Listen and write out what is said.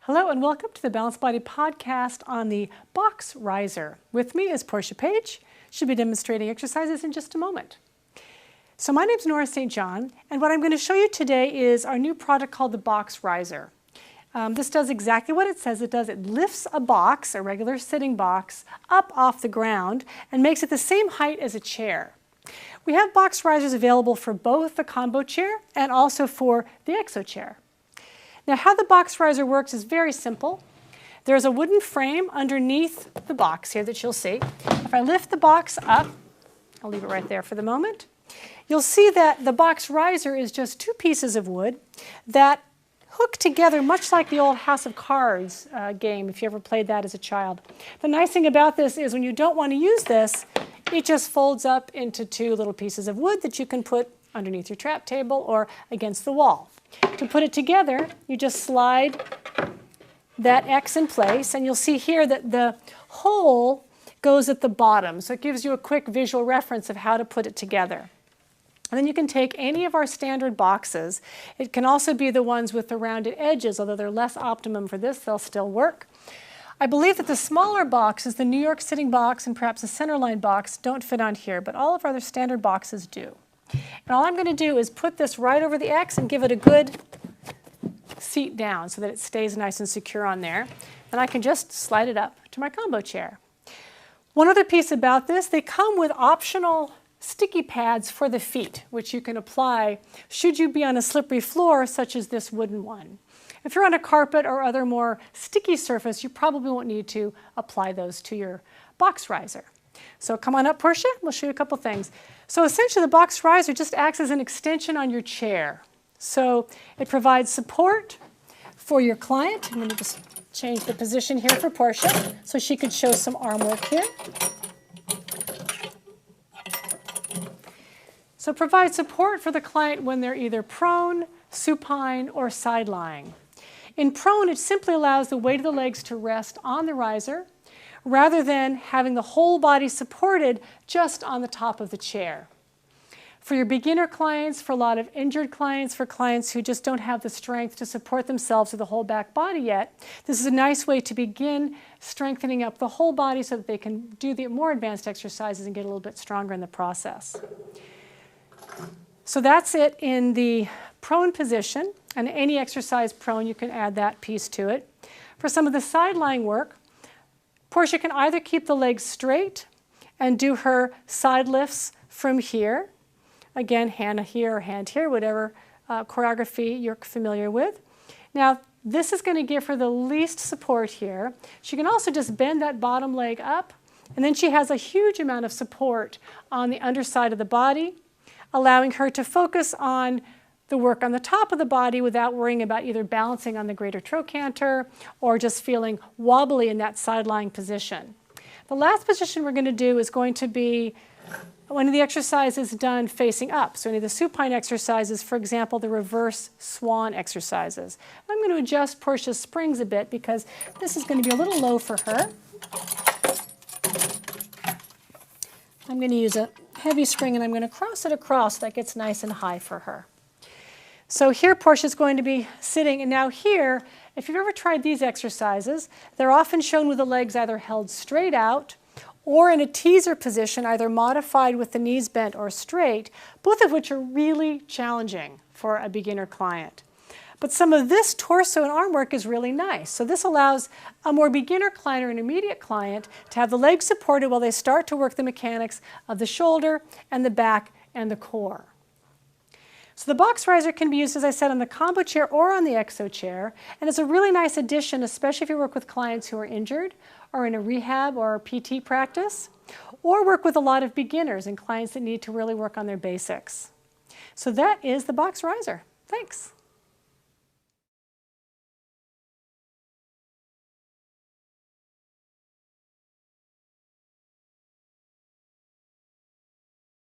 Hello and welcome to the Balanced Body podcast on the box riser. With me is Portia Page. She'll be demonstrating exercises in just a moment. So my name is Nora St. John, and what I'm going to show you today is our new product called the box riser. This does exactly what it says it does. It lifts a box, a regular sitting box, up off the ground and makes it the same height as a chair. We have box risers available for both the combo chair and also for the exo chair. Now, how the box riser works is very simple. There's a wooden frame underneath the box here that you'll see. If I lift the box up, I'll leave it right there for the moment, you'll see that the box riser is just two pieces of wood that hook together much like the old House of Cards game, if you ever played that as a child. The nice thing about this is when you don't want to use this, it just folds up into two little pieces of wood that you can put underneath your trap table or against the wall. To put it together, you just slide that X in place, and you'll see here that the hole goes at the bottom, so it gives you a quick visual reference of how to put it together. And then you can take any of our standard boxes. It can also be the ones with the rounded edges, although they're less optimum for this, they'll still work. I believe that the smaller boxes, the New York sitting box and perhaps the centerline box, don't fit on here, but all of our other standard boxes do. And all I'm going to do is put this right over the X and give it a good seat down so that it stays nice and secure on there. And I can just slide it up to my combo chair. One other piece about this, they come with optional sticky pads for the feet, which you can apply should you be on a slippery floor such as this wooden one. If you're on a carpet or other more sticky surface, you probably won't need to apply those to your box riser. So come on up, Portia, we'll show you a couple things. So essentially the box riser just acts as an extension on your chair. So it provides support for your client. I'm going to just change the position here for Portia so she could show some arm work here. So it provides support for the client when they're either prone, supine, or side lying. In prone, it simply allows the weight of the legs to rest on the riser rather than having the whole body supported just on the top of the chair. For your beginner clients, for a lot of injured clients, for clients who just don't have the strength to support themselves with the whole back body yet, this is a nice way to begin strengthening up the whole body so that they can do the more advanced exercises and get a little bit stronger in the process. So that's it in the prone position, and any exercise prone, you can add that piece to it. For some of the side lying work, Portia can either keep the legs straight and do her side lifts from here. Again, hand here or hand here, whatever choreography you're familiar with. Now, this is going to give her the least support here. She can also just bend that bottom leg up, and then she has a huge amount of support on the underside of the body, allowing her to focus on the work on the top of the body without worrying about either balancing on the greater trochanter or just feeling wobbly in that side-lying position. The last position we're going to do is going to be one of the exercises done facing up. So any of the supine exercises, for example, the reverse swan exercises. I'm going to adjust Portia's springs a bit because this is going to be a little low for her. I'm going to use a heavy spring and I'm going to cross it across so that gets nice and high for her. So here Portia's going to be sitting, and now here, if you've ever tried these exercises, they're often shown with the legs either held straight out or in a teaser position, either modified with the knees bent or straight, both of which are really challenging for a beginner client. But some of this torso and arm work is really nice. So this allows a more beginner client or intermediate client to have the legs supported while they start to work the mechanics of the shoulder and the back and the core. So the box riser can be used, as I said, on the combo chair or on the exo chair, and it's a really nice addition, especially if you work with clients who are injured or in a rehab or PT practice, or work with a lot of beginners and clients that need to really work on their basics. So that is the box riser. Thanks.